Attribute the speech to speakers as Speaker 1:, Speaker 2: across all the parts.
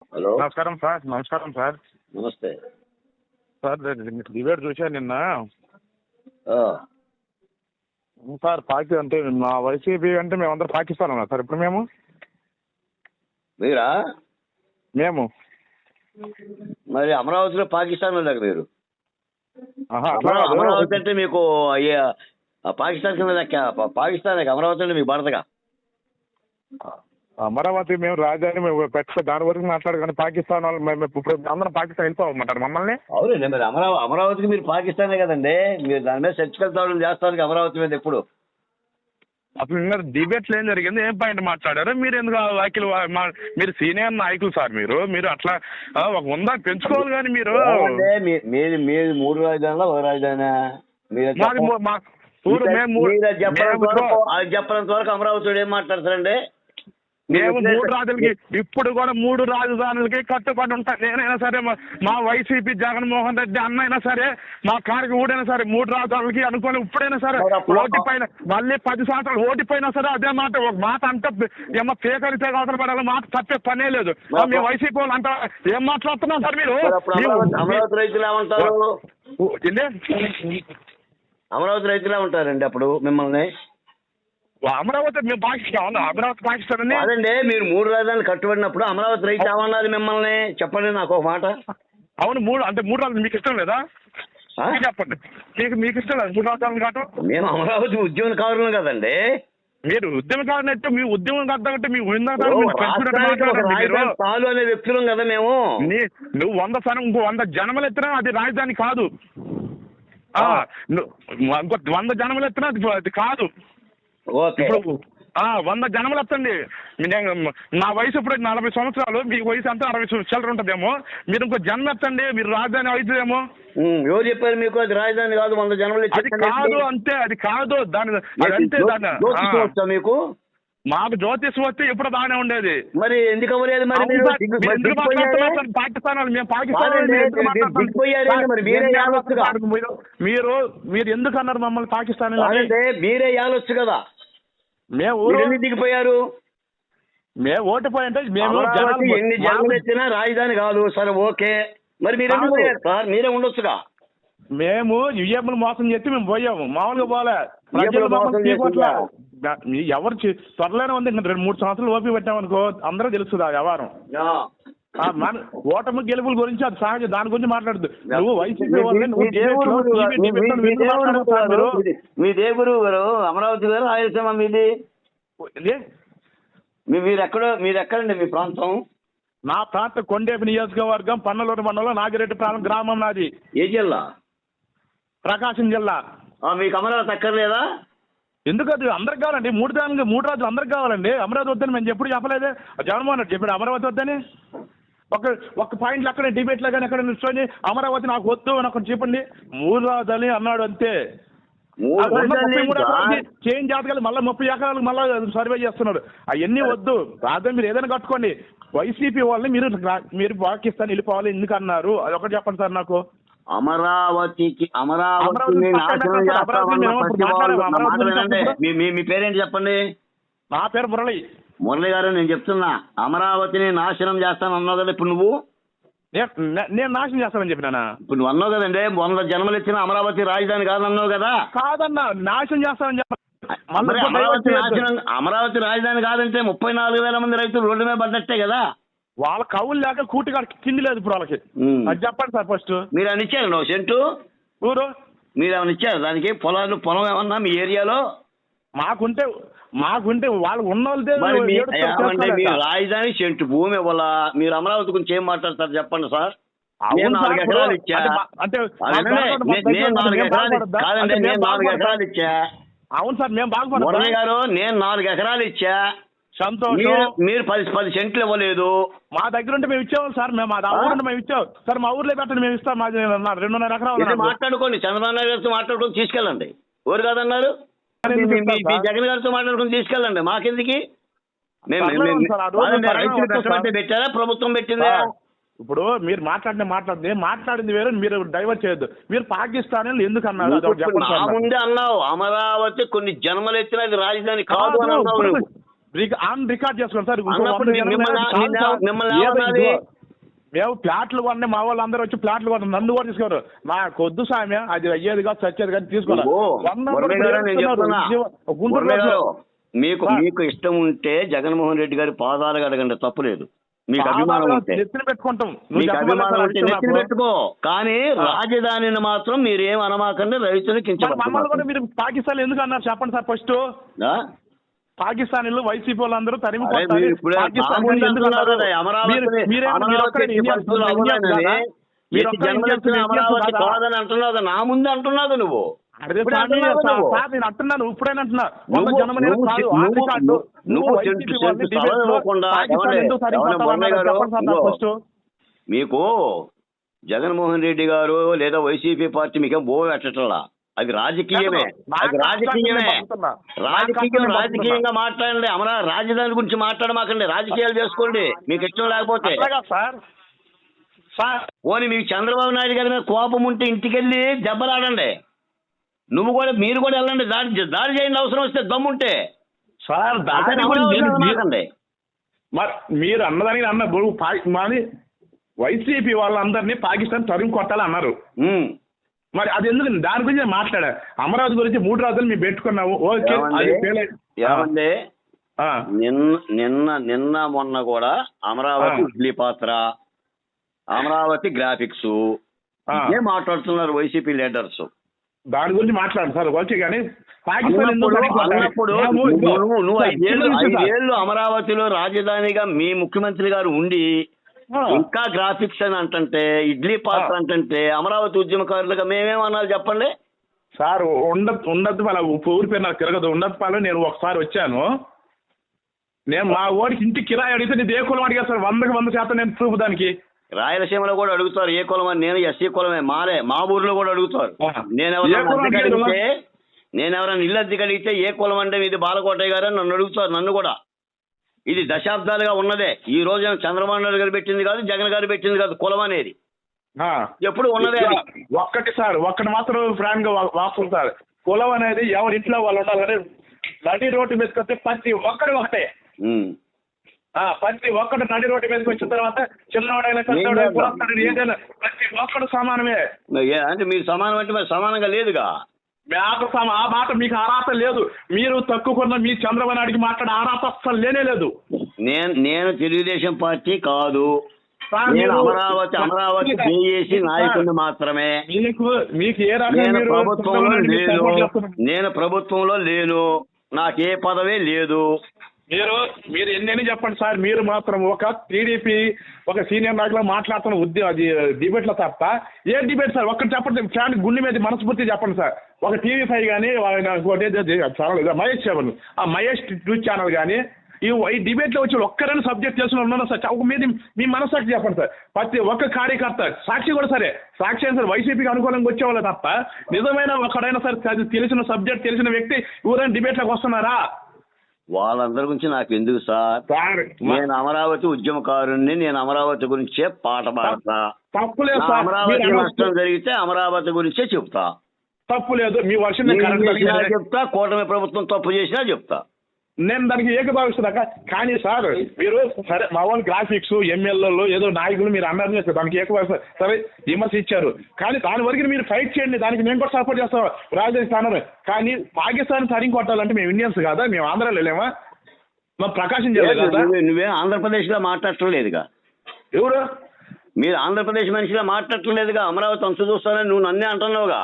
Speaker 1: Hello.
Speaker 2: నమస్కారం sir. నమస్కారం sir.
Speaker 1: నమస్తే
Speaker 2: సార్ డిబేట్ చూశాను నిన్న.
Speaker 1: ఆ,
Speaker 2: సార్ అంటే మా వైసీపీ అంటే మేమందరం పాకిస్తాన్ ఉన్నా సార్. ఇప్పుడు
Speaker 1: మీరా?
Speaker 2: మేము
Speaker 1: మరి అమరావతిలో పాకిస్తాన్ వాళ్ళకి మీరు
Speaker 2: అట్లా
Speaker 1: అమరావతి అంటే మీకు పాకిస్తాన్ కింద లెక్క. పాకిస్తాన్ అమరావతి అంటే మీకు పడతగా.
Speaker 2: అమరావతి మేము రాజధాని మేము పెట్టుకో దాని వరకు మాట్లాడు, కానీ పాకిస్తాన్ వాళ్ళు మేము ఇప్పుడు అందరం పాకిస్తాన్ వెళ్ళిపోమంటారు మమ్మల్ని.
Speaker 1: అవునండి, మరి అమరావతికి మీరు పాకిస్తానే కదండి. మీరు దాని మీద చర్చకల్ తాళం చేస్తానికి అమరావతి మీద ఎప్పుడు
Speaker 2: అసలు నిన్న డిబేట్లు ఏం జరిగింది, ఏం పాయింట్ మాట్లాడారు మీరు? ఎందుకు వ్యాఖ్యలు? మీరు సీనియర్ నాయకులు సార్. మీరు అట్లా ఒక ఉందా పెంచుకోవాలి. కానీ మీరు
Speaker 1: మీరు మూడు రాజధానిలో ఒక రాజధాని చెప్పనంత వరకు అమరావతి ఏం మాట్లాడతారండి?
Speaker 2: మేము మూడు రాజులకి ఇప్పుడు కూడా మూడు రాజధానులకి కట్టుబడి ఉంటాను. నేనైనా సరే, మా వైసీపీ జగన్మోహన్ రెడ్డి అన్నైనా సరే, మా ఊడైనా సరే మూడు రాజధానులకి అనుకోని ఇప్పుడైనా సరే ఓటిపోయిన మళ్ళీ 10 సంవత్సరాలు ఓటిపోయినా సరే అదే మాట. ఒక మాట అంటే ఏమో పేకరితే అవసరం పడాలి, మాట తప్పే పనే లేదు. మీ వైసీపీ వాళ్ళు అంట ఏం మాట్లాడుతున్నాం సార్ మీరు?
Speaker 1: అమరావతి రైతులు ఏమంటారు? అమరావతి రైతులే ఉంటారండి అప్పుడు మిమ్మల్ని.
Speaker 2: అమరావతి మేము పాకిస్తాన్, అమరావతి పాకిస్తాన్ అని
Speaker 1: అదండి. మీరు మూడు రాజధానులు కట్టుబడినప్పుడు అమరావతి రైతు ఏమన్నది మిమ్మల్ని? చెప్పండి నాకు ఒక మాట.
Speaker 2: అవును, మూడు రాజధానులు మీకు ఇష్టం లేదా? చెప్పండి, మీకు ఇష్టం లేదు మూడు రాజధానులు కావటం?
Speaker 1: మేము అమరావతి ఉద్యమకారులు కదండి.
Speaker 2: మీరు ఉద్యమకారులు అంటే మీ ఉద్యమం కదంటే మీ
Speaker 1: చాలు అనే వ్యక్తులం కదా మేము.
Speaker 2: నువ్వు 100 జన్మలు ఎత్తినా అది రాజధాని కాదు. 100 జన్మలు ఎత్తినా అది కాదు. ఇప్పుడు 100 జన్మలు ఎత్తండి. నా వయసు ఇప్పుడు 40 సంవత్సరాలు, మీ వయసు అంతా 60 చిల్లర ఉంటుందేమో. మీరు ఇంకో జన్మ ఎత్తండి, మీరు రాజధాని అవుతుందేమో.
Speaker 1: ఎవరు చెప్పారు మీకు అది రాజధాని కాదు? 100 జన్మలు
Speaker 2: అది కాదు అంటే అది కాదు. అదంతే దాన్ని
Speaker 1: మీకు.
Speaker 2: మాకు జ్యోతిష్ వస్తే ఇప్పుడు బాగానే ఉండేది.
Speaker 1: మరి ఎందుకు అవ్వలేదు? మరి
Speaker 2: పాకిస్తాన్ వాళ్ళు, మేము పాకిస్తాన్ మీరు ఎందుకు అన్నారు మమ్మల్ని పాకిస్తాన్?
Speaker 1: మీరే యాలొచ్చు కదా.
Speaker 2: మేము
Speaker 1: దిగిపోయారు.
Speaker 2: మేము ఓటిపోయింటే మేము
Speaker 1: ఎన్ని జన్మలు ఎత్తినా రాజధాని కాదు. సరే ఓకే, మరి మీరే ఉండొచ్చుగా.
Speaker 2: మేము యుఎంలు మోసం చేసి మేము పోయాము, మామూలుగా పోలే. ఎవరు త్వరలోనే ఉంది. 2-3 సంవత్సరాలు ఓపి పెట్టామనుకో అందరూ తెలుస్తుంది ఆ వ్యవహారం. ఓటమి గెలుపుల గురించి అది సహజం, దాని గురించి మాట్లాడదు. నువ్వు వైసీపీ
Speaker 1: మీ దేవుడు గారు అమరావతి గారు రాయలసీమ మీది. మీరెక్కడండి మీ ప్రాంతం?
Speaker 2: నా ప్రాంతం కొండేపి నియోజకవర్గం, పన్నలూరు మండలం, నాగిరెడ్డి ప్రాంతం గ్రామం నాది.
Speaker 1: ఏ జిల్లా?
Speaker 2: ప్రకాశం జిల్లా.
Speaker 1: మీకు అమరావతి అక్కర్లేదా?
Speaker 2: ఎందుకు? అది అందరికి కావాలండి. మూడు రాజులు అందరికి కావాలండి. అమరావతి వద్దని మేము ఎప్పుడు చెప్పలేదే. జగన్మోహన్ రెడ్డి చెప్పాడు అమరావతి వద్దని. ఒక పాయింట్లు అక్కడ డిబేట్లో కానీ ఎక్కడ నిల్చొని అమరావతి నాకు వద్దు అని అక్కడ చెప్పండి. 3 రాజధాని అన్నాడు అంతే. చేంజ్ జాతకాలు మళ్ళీ 30 ఎకరాలకు మళ్ళీ సర్వే చేస్తున్నాడు. అవన్నీ వద్దు. రాజధాని మీరు ఏదైనా కట్టుకోండి. వైసీపీ వాళ్ళని మీరు పాకిస్తాన్ వెళ్ళిపోవాలి ఎందుకు అన్నారు? అది ఒకటి చెప్పండి సార్ నాకు.
Speaker 1: అమరావతికి మీ పేరేంటి చెప్పండి?
Speaker 2: నా పేరు మురళి.
Speaker 1: మురళి గారు, నేను చెప్తున్నా అమరావతిని నాశనం చేస్తాను అన్నావు కదా. ఇప్పుడు నువ్వు
Speaker 2: నేను నాశనం చేస్తానని చెప్పినా?
Speaker 1: ఇప్పుడు నువ్వు అన్నావు కదండి 100 జన్మలు ఇచ్చిన అమరావతి రాజధాని కాదన్నావు కదా.
Speaker 2: కాదన్నా, నాశనం చేస్తానని చెప్పి.
Speaker 1: అమరావతి రాజధాని కాదంటే 34,000 మంది రైతులు రోడ్డు మీద పడ్డట్టే కదా.
Speaker 2: వాళ్ళ కవులు లేక కూటిగా కింది లేదు ఇప్పుడు వాళ్ళకి. అది చెప్పండి సార్ ఫస్ట్.
Speaker 1: మీరు ఏమైనా ఇచ్చారు నువ్వు సెంటు
Speaker 2: ఊరు?
Speaker 1: మీరు ఏమైనా ఇచ్చారు దానికి? పొలం ఏమన్నా మీ ఏరియాలో?
Speaker 2: మాకుంటే వాళ్ళు ఉన్న
Speaker 1: రాజధాని సెంటు భూమి ఇవ్వాలా? మీరు అమరావతి గురించి ఏం మాట్లాడతారు చెప్పండి సార్. నేను 4 ఎకరాలు ఇచ్చా. నేను 4 ఎకరాలు ఇచ్చా.
Speaker 2: అవును సార్, మేము బాగుపడాలి.
Speaker 1: మురళి గారు, నేను 4 ఎకరాలు ఇచ్చా.
Speaker 2: సంతోషం.
Speaker 1: మీరు 10 సెంట్లు ఇవ్వలేదు.
Speaker 2: మా దగ్గర ఉంటే మేము ఇచ్చాము సార్. మేము ఇచ్చాం సార్. మా ఊర్లో పెట్టండి, మేము ఇస్తాం. మాది 2.5 ఎకరాలు.
Speaker 1: మాట్లాడుకోండి, చంద్రబాబు నాయుడు గారితో మాట్లాడుకొని తీసుకెళ్ళండి. ఎవరు కాదన్నారు? మీ జగన్ గారితో మాట్లాడుకుని తీసుకెళ్ళండి. మాకెందుకు? పెట్టారా? ప్రభుత్వం పెట్టిందా?
Speaker 2: ఇప్పుడు మీరు మాట్లాడింది వేరు, మీరు డైవర్ట్ చేయొద్దు. మీరు పాకిస్తాన్ ఎందుకు అన్నారు?
Speaker 1: ముందే అన్నావు అమరావతి కొన్ని జన్మలు ఎత్తిన రాజధాని కాదు అని అన్నావు.
Speaker 2: రికార్డ్ చేసుకోండి సార్.
Speaker 1: అన్నప్పుడు మిమ్మల్ని ఏమనాలి?
Speaker 2: మేము ప్లాట్లు కొన్నా, మా వాళ్ళు అందరూ వచ్చి ప్లాట్లు కొన్నా, నన్ను కూడా తీసుకోరు. నాకు వద్దు స్వామి, అది అయ్యేది కాదు చచ్చేది కానీ తీసుకోవాలి.
Speaker 1: మీకు ఇష్టం ఉంటే జగన్మోహన్ రెడ్డి గారి పాదాలు అడగండి, తప్పులేదు. మీకు అభిమానం ఉంటే
Speaker 2: నెత్తిన పెట్టుకుంటాం,
Speaker 1: మీకు అభిమానం ఉంటే నెత్తిన పెట్టుకో, కానీ రాజధానిని మాత్రం మీరేం అనమాకండి, రైతులు
Speaker 2: మమ్మల్ని కూడా మీరు పాకిస్తాన్ ఎందుకు అన్నారు చెప్పండి సార్. ఫస్ట్ పాకిస్తానీలు వైసీపీ వాళ్ళందరూ తరిమి
Speaker 1: అమరావతి కాదని అంటున్నావు, నా ముందు అంటున్నావు నువ్వు.
Speaker 2: నేను అంటున్నాను, ఇప్పుడైనా అంటున్నా.
Speaker 1: మీకు జగన్మోహన్ రెడ్డి గారు లేదా వైసీపీ పార్టీ మీకేం బో పెట్టట్లా, అది రాజకీయమే, అది రాజకీయమే. రాజకీయంగా మాట్లాడండి, రాజధాని గురించి మాట్లాడమాకండి, రాజకీయాలు చేసుకోండి మీకు ఇష్టం లేకపోతే. పోనీ మీకు చంద్రబాబు నాయుడు గారి మీద కోపం ఉంటే ఇంటికెళ్ళి దెబ్బలాడండి, మీరు కూడా వెళ్ళండి, దాడి చేయండి అవసరం వస్తే దమ్ముంటే.
Speaker 2: సార్ మీరు అన్నదానికి అన్న వైసీపీ వాళ్ళందరినీ పాకిస్తాన్ తరిమి కొట్టాలన్నారు. మరి అది ఎందుకు? దాని గురించి నేను మాట్లాడా. అమరావతి గురించి 3 రాజులు మేము పెట్టుకున్నాము.
Speaker 1: నిన్న మొన్న కూడా అమరావతి ఇడ్లీ పాత్ర, అమరావతి గ్రాఫిక్స్ ఏం మాట్లాడుతున్నారు వైసీపీ లీడర్స్.
Speaker 2: దాని గురించి మాట్లాడు సార్ వచ్చి. కానీ
Speaker 1: నువ్వు 5 ఏళ్ళు అమరావతిలో రాజధానిగా మీ ముఖ్యమంత్రి గారు ఉండి ఇంకా గ్రాఫిక్స్ అని అంటే, ఇడ్లీ పాత్ర అంటే, అమరావతి ఉద్యమకారులుగా మేమేమన్నాలి చెప్పండి
Speaker 2: సార్. ఉండద్దు వాళ్ళ ఊరి పేరు నాకు తిరగదు. ఉండద్దు నేను ఒకసారి వచ్చాను, నేను మా ఓడికి ఇంటి కిరాయి అడిగితే నేను ఏ కులం అడిగా సార్, 100% నేను ప్రూఫ్ దానికి.
Speaker 1: రాయలసీమలో కూడా అడుగుతారు ఏ కులం అని. నేను ఎస్సీ కులమే, మా ఊర్లో కూడా అడుగుతారు. నేనెవరైనా ఇల్లు అద్దె కలిగితే ఏ కులం అంటే ఇది బాలకోటయ్య గారు అని నన్ను అడుగుతారు. నన్ను కూడా ఇది దశాబ్దాలుగా ఉన్నదే, ఈ రోజు చంద్రబాబు నాయుడు గారు పెట్టింది కాదు, జగన్ గారు పెట్టింది కాదు. కులం అనేది ఎప్పుడు ఉన్నదే.
Speaker 2: ఒక్కటి మాత్రం ఫ్రాంక్ గా వాస్తవం సార్, కులం అనేది ఎవరి ఇంట్లో వాళ్ళు ఉండాలని నడి రోడ్డు మీదకి ప్రతి ఒక్కడు ఒకటే. ప్రతి ఒక్కడు నడి రోడ్డు మీదకి వచ్చిన తర్వాత చిన్నవాడైనా పెద్దవాడైనా కులస్తాడు ఏదైనా ప్రతి ఒక్కడు సమానమే.
Speaker 1: అంటే మీరు సమానం అంటే మరి సమానంగా లేదుగా.
Speaker 2: ఆ మాట మీకు అర్హత లేదు. మీరు తక్కువ మీ చంద్రబాబు నాయుడికి మాట్లాడే అర్హత అస్సలు లేనే లేదు.
Speaker 1: నేను తెలుగుదేశం పార్టీ కాదు, అమరావతి చేసి నాయకుడిని మాత్రమే.
Speaker 2: మీకు ఏ
Speaker 1: నేను ప్రభుత్వంలో లేను, నాకే పదవే లేదు.
Speaker 2: మీరు ఎన్ని చెప్పండి సార్. మీరు మాత్రం ఒక టీడీపీ ఒక సీనియర్ నాయకులు మాట్లాడుతున్న అది డిబేట్లో తప్ప ఏ డిబేట్ సార్ ఒక్కటి చెప్పండి. ఫ్యాన్ గుండె మీద మనస్ఫూర్తి చెప్పండి సార్. ఒక TV5 కానీ ఛానల్ మహేష్ చెప్పండి, ఆ మహేష్ 2 ఛానల్ కానీ ఈ డిబేట్లో వచ్చి ఒక్కరైనా సబ్జెక్ట్ చేసుకుని ఉన్నాను సార్. మీద మీ మనసాక్షి చెప్పండి సార్. ప్రతి ఒక్క కార్యకర్త సాక్షి కూడా సరే, సాక్షి అయినా సరే వైసీపీకి అనుకూలంగా వచ్చేవాళ్ళే తప్ప నిజమైన ఒకడైనా సరే తెలిసిన సబ్జెక్ట్ తెలిసిన వ్యక్తి ఎవరైనా డిబేట్లోకి వస్తున్నారా?
Speaker 1: వాళ్ళందరి గురించి నాకు ఎందుకు సార్. నేను అమరావతి ఉద్యమకారుణ్ణి, నేను అమరావతి గురించే పాట పాడతా.
Speaker 2: తప్పులేదు.
Speaker 1: అమరావతి నష్టం జరిగితే అమరావతి గురించే చెప్తా.
Speaker 2: తప్పులేదు. మీ వర్షం
Speaker 1: చెప్తా, కూటమి ప్రభుత్వం తప్పు చేసినా చెప్తా.
Speaker 2: నేను దానికి ఏకభావిస్తున్నా. కానీ సార్ మీరు సరే మా వాళ్ళు గ్రాఫిక్స్ ఎమ్మెల్యేలు ఏదో నాయకులు మీరు అన్నారు, దానికి ఏకభావిస్తారు సరే, విమర్శించారు. కానీ దాని వరకు మీరు ఫైట్ చేయండి, దానికి మేము కూడా సపోర్ట్ చేస్తాం రాజధాని స్థానం. కానీ పాకిస్తాన్ తరిగి కొట్టాలంటే మేము ఇండియన్స్ కాదా? మేము ఆంధ్రాలో లేమా? మా ప్రకాశం జిల్లా కదా.
Speaker 1: నువ్వే ఆంధ్రప్రదేశ్లో మాట్లాడటం లేదుగా.
Speaker 2: ఎవరు
Speaker 1: మీరు ఆంధ్రప్రదేశ్ మనిషిగా మాట్లాడటం లేదుగా. అమరావతి అంశ చూస్తానని నువ్వు నన్నే అంటున్నావుగా.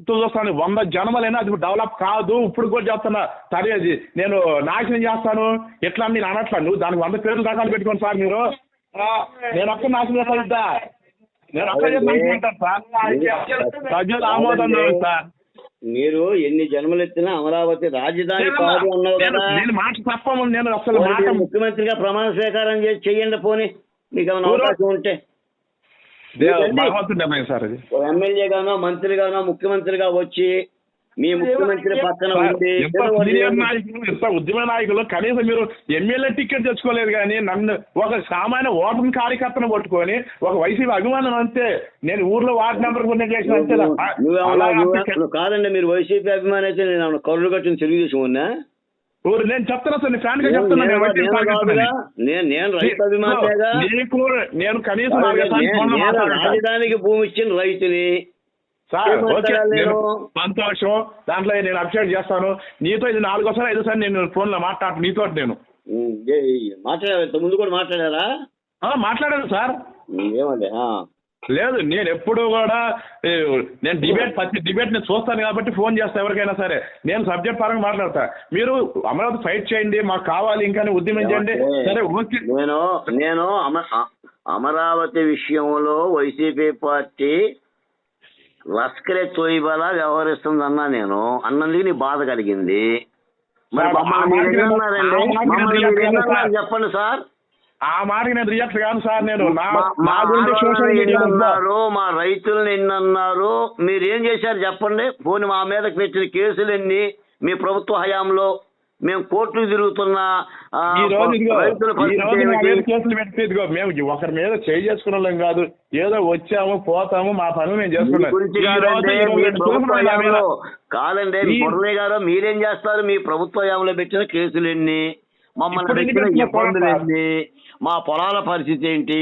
Speaker 2: చూస్తాను 100 జన్మలైనా అది డెవలప్ కాదు. ఇప్పుడు కూడా చెప్తున్నా సరే, అది నేను నాశనం చేస్తాను ఎట్లా నేను అనట్లా. నువ్వు దానికి 100 పేర్లు రకాలు పెట్టుకోండి సార్. మీరు నేను అక్కడ నాశనం చేస్తాను సార్, నేను అక్కడ సార్ ఆమోదం సార్.
Speaker 1: మీరు ఎన్ని జన్మలు ఎత్తినా అమరావతి రాజధాని కాదు అన్నావు కదా.
Speaker 2: నేను మాట తప్పము. నేను అసలు
Speaker 1: ముఖ్యమంత్రిగా ప్రమాణ స్వీకారం చేసి చెయ్యండి పోనీ, మీకు ఏమైనా అవకాశం ఉంటే.
Speaker 2: సార్
Speaker 1: ఎమ్మెల్యేగానో మంత్రిగానో ముఖ్యమంత్రిగా వచ్చి మీ ముఖ్యమంత్రి పక్కన ఉండి
Speaker 2: ఎంత సీనియర్ నాయకులు, ఎంత ఉద్యమ నాయకులు, కనీసం మీరు ఎమ్మెల్యే టికెట్ తెచ్చుకోలేదు కానీ నన్ను ఒక సామాన్య ఓటర్ కార్యకర్తను పట్టుకొని ఒక వైసీపీ అభిమానం అంతే, నేను ఊర్లో వార్డు నెంబర్ కొన్ని చేసిన అంతే.
Speaker 1: నువ్వు కాదండి, మీరు వైసీపీ అభిమాని అయితే నేను కరుడు కట్టిన తెలుగుదేశం ఉన్నా
Speaker 2: నేను చెప్తున్నా సార్, ఫ్యాన్ గా చెప్తున్నా,
Speaker 1: నేను రైతు అభిమానిగా.
Speaker 2: నేను కనీసం
Speaker 1: రాజధానికి భూమి ఇచ్చిన రైతుని
Speaker 2: సార్. సంతోషం, దాంట్లో నేను అప్డేట్ చేస్తాను. నీతో ఇది 4 5 సార్ నేను ఫోన్ లో నీతో నేను
Speaker 1: మాట్లాడారు. ముందు కూడా మాట్లాడారా?
Speaker 2: మాట్లాడాను సార్.
Speaker 1: ఏమండి?
Speaker 2: లేదు, నేను ఎప్పుడు కూడా నేను ప్రతి డిబేట్ నేను చూస్తాను కాబట్టి ఫోన్ చేస్తా ఎవరికైనా సరే. నేను సబ్జెక్ట్ పరంగా మాట్లాడతా. మీరు అమరావతి ఫైట్ చేయండి, మాకు కావాలి ఇంకా ఉద్యమించండి, సరే ఓకే.
Speaker 1: నేను అమరావతి విషయంలో వైసీపీ పార్టీ లష్కరే తోయిబాలా వ్యవహరిస్తుందన్నా నేను అన్నందుకు నీ బాధ కలిగింది. మరి చెప్పండి సార్.
Speaker 2: ఆ మాటకి నేను రియాక్ట్ కాను సార్. నేను
Speaker 1: మా రైతులను ఎన్ని అన్నారు, మీరు ఏం చేశారు చెప్పండి. పోనీ మా మీద పెట్టిన కేసులు ఎన్ని మీ ప్రభుత్వ హయాంలో? మేము కోర్టులు తిరుగుతున్న
Speaker 2: కేసులు పెట్టేదిగో మేము ఒకరి మీద చేసుకున్న వాళ్ళం కాదు, ఏదో వచ్చాము పోతాము మా పనులు మేము చేసుకున్నాం.
Speaker 1: కాదండి మురళి గారు, మీరేం చేస్తారు? మీ ప్రభుత్వ హయాంలో పెట్టిన కేసులు ఎన్ని, మమ్మల్ని పెట్టిన ఇబ్బందులు ఎన్ని, మా పొలాల పరిస్థితి ఏంటి,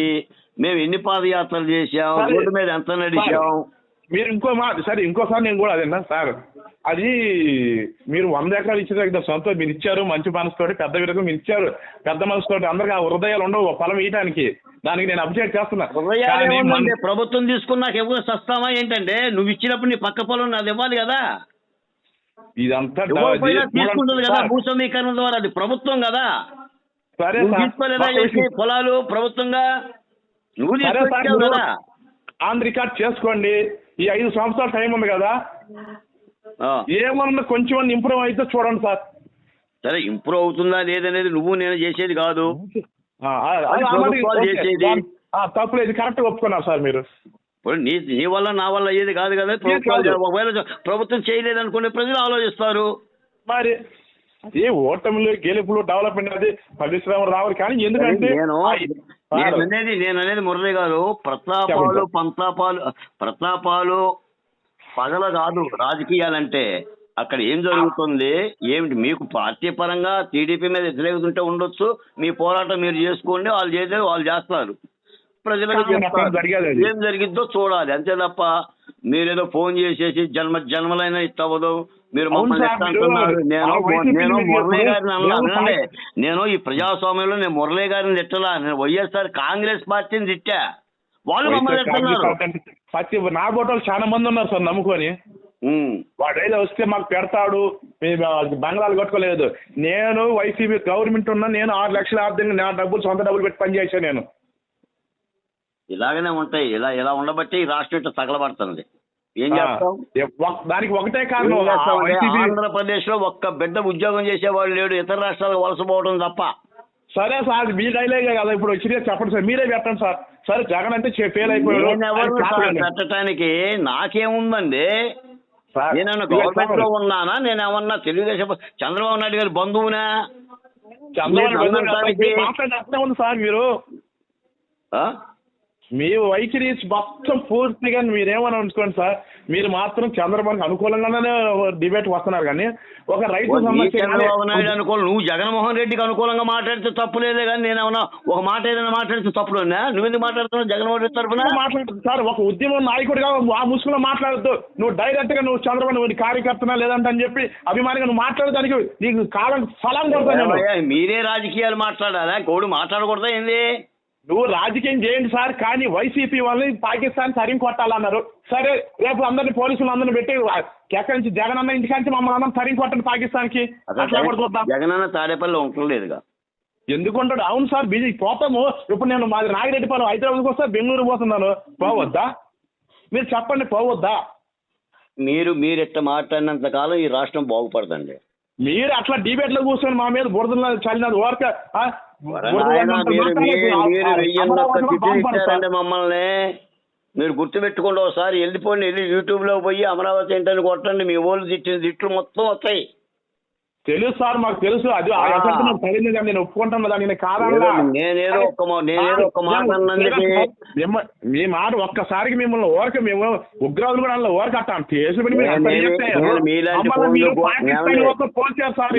Speaker 1: మేము ఎన్ని పాదయాత్రలు చేశాం, రోడ్డు మీద ఎంత నడిచాం?
Speaker 2: మీరు ఇంకోసారి నేను కూడా అదేనా సార్, అది మీరు 100 ఎకరాలు ఇచ్చిన సొంత మీరు ఇచ్చారు, మంచి మనసుతోటి పెద్ద విధంగా మీరు ఇచ్చారు, పెద్ద మనసుతోటి. అందరికి ఆ హృదయాలు ఉండవు పొలం వేయడానికి, దానికి నేను అప్డేట్ చేస్తున్నా.
Speaker 1: ప్రభుత్వం తీసుకున్నాక ఎవరు సస్తామా ఏంటంటే, నువ్వు ఇచ్చినప్పుడు నీ పక్క పొలం నాది ఇవ్వాలి కదా.
Speaker 2: ఇదంతా
Speaker 1: తీసుకుంటుంది కదా భూ సమీకరణ ద్వారా, అది ప్రభుత్వం కదా. తీసుకోలేదా పొలాలు ప్రభుత్వంగా? నువ్వు తీసుకొచ్చావు కదా.
Speaker 2: ఆన్ రికార్డ్ చేసుకోండి. ఈ 5 సంవత్సరాల టైం ఉంది కదా, ఏమన్నా కొంచెం ఇంప్రూవ్ అయితే చూడండి సార్.
Speaker 1: సరే, ఇంప్రూవ్ అవుతుందా లేదనేది నువ్వు నేను చేసేది కాదు, చేసేది.
Speaker 2: తప్పులేదు, కరెక్ట్ ఒప్పుకున్నారు సార్ మీరు.
Speaker 1: ఇప్పుడు నీ వల్ల నా వల్ల అయ్యేది కాదు కదా. ఒకవేళ ప్రభుత్వం చేయలేదనుకునే ప్రజలు ఆలోచిస్తారు.
Speaker 2: మరి ఏ ఓటమిలు గెలుపులు డెవలప్మెంట్ అది పరిశ్రమ రావాలి. కానీ ఎందుకంటే
Speaker 1: నేను అనేది మురళి గారు, ప్రతాపాలు పగల కాదు రాజకీయాలంటే. అక్కడ ఏం జరుగుతుంది ఏమిటి? మీకు పార్టీ పరంగా టీడీపీ మీద వ్యతిరేకత ఉంటే ఉండొచ్చు, మీ పోరాటం మీరు చేసుకోండి, వాళ్ళు చేసేది వాళ్ళు చేస్తారు, ప్రజలకు ఏం జరిగిద్దో చూడాలి అంతే తప్ప మీరేదో ఫోన్ చేసేసి జన్మలైనా ఇస్తవదు. మీరు మమ్మల్ని అంటున్నారు. నేను మురళీ గారిని అన్నానండి. నేను ఈ ప్రజాస్వామ్యంలో నేను మురళీ గారిని తిట్టలా, నేను వైఎస్ఆర్ కాంగ్రెస్ పార్టీని తిట్టా. వాళ్ళు మమ్మల్ని తిట్టున్నారు.
Speaker 2: నా బోటోలు చాలా మంది ఉన్నారు సార్ నమ్ముకొని. వాడు ఏదో వస్తే మాకు పెడతాడు, బంగ్లాలు కట్టుకోలేదు. నేను వైసీపీ గవర్నమెంట్ ఉన్నా, నేను 6 లక్షల ఆర్థిక నా డబ్బులు సొంత డబ్బులు పెట్టి పనిచేసాను. నేను
Speaker 1: ఇలాగనే ఉంటాయి. ఇలా ఉండబట్టి ఈ రాష్ట్రం ఇట్లా తగలబడుతుంది. ఏం చేస్తాం?
Speaker 2: దానికి ఒకటే కారణం,
Speaker 1: ఆంధ్రప్రదేశ్ లో ఒక్క బిడ్డ ఉద్యోగం చేసేవాడు లేడు, ఇతర రాష్ట్రాలకు వలసపోవడం తప్ప.
Speaker 2: సరే సార్, మీ డైలాగే కదా ఇప్పుడు వచ్చి చెప్పండి సార్, మీరే పెట్టండి సార్. సరే, జగన్ అంటే ఫెయిల్ అయిపోయాడు
Speaker 1: పెట్టడానికి నాకేముందండి? నేనన్నా గవర్నమెంట్ లో ఉన్నానా? నేనేమన్నా తెలుగుదేశం చంద్రబాబు నాయుడు గారి బంధువునా?
Speaker 2: ఉంది సార్. మీరు మీ వైఖరి మొత్తం పూర్తిగా మీరేమని అనుకోండి సార్, మీరు మాత్రం చంద్రబాబుకి అనుకూలంగానే డిబేట్ వస్తున్నారు. కానీ ఒక రైతు
Speaker 1: చంద్రబాబు నాయుడు అనుకూలం, నువ్వు జగన్మోహన్ రెడ్డికి అనుకూలంగా మాట్లాడితే తప్పులేదే. కానీ నేనేమన్నా ఒక మాట ఏదైనా మాట్లాడితే తప్పులున్నా? నువ్వెందుకు మాట్లాడుతున్నావు జగన్మోహన్ రెడ్డి తరఫున?
Speaker 2: మాట్లాడుతుంది సార్, ఒక ఉద్యమ నాయకుడిగా ఆ ముసుగులో మాట్లాడద్దు. నువ్వు డైరెక్ట్ గా నువ్వు చంద్రబాబు కార్యకర్తనా లేదంటే అని చెప్పి అభిమానిగా నువ్వు మాట్లాడడానికి నీకు కాలం ఫలం కొడతాను.
Speaker 1: మీరే రాజకీయాలు మాట్లాడాలా? గౌడు మాట్లాడకూడదా ఏంది?
Speaker 2: నువ్వు రాజకీయం చేయండి సార్, కానీ వైసీపీ వాళ్ళని పాకిస్తాన్ సరిం కొట్టాలన్నారు. సరే, రేపు అందరిని పోలీసులు అందరిని పెట్టి ఎక్కడి నుంచి జగన్ అన్న ఇంటికాంచి మమ్మల్ని అందరం సరిం కొట్టండి పాకిస్తాన్ కి.
Speaker 1: జగన్ అన్న తాడేపల్లి ఉంటలేదుగా.
Speaker 2: ఎందుకు ఉంటాడు? అవును సార్, బిజీ పోతాము. ఇప్పుడు నేను మాది నాగిరెడ్డిపాలెం హైదరాబాద్కి వస్తా, బెంగళూరు పోతున్నాను. పోవద్దా? మీరు చెప్పండి, పోవద్దా?
Speaker 1: మీరు ఎట్ట మాట్లాడినంత కాలం ఈ రాష్ట్రం బాగుపడదండి.
Speaker 2: మీరు అట్లా డిబేట్ లో కూర్చొని మా మీద బురదలో చల్లినది ఓరక
Speaker 1: మమ్మల్ని మీరు గుర్తుపెట్టుకోండి, ఒకసారి వెళ్ళిపోండి, వెళ్ళి యూట్యూబ్లో పోయి అమరావతి ఏంటని కొట్టండి, మీ ఓళ్ళు తిట్టిన తిట్లు మొత్తం వస్తాయి.
Speaker 2: తెలుసు సార్, మాకు తెలుసు. అది ఆ ఎఫెక్ట్ నాకు పడింది కానీ నేను ఒప్పుకుంటాను కదా, నేను కాదన్నా.
Speaker 1: నేనేదో ఒక మాట అన్నందుకే
Speaker 2: మీ మాట ఒక్కసారికి మిమ్మల్ని ఓరక మేము ఉగ్రవాదులు కూడా ఓరక అట్టాం కేసులు పెట్టి మీరు అంత
Speaker 1: నేను మీలాంటి
Speaker 2: పాకిస్తాన్ పోల్చారు సార్.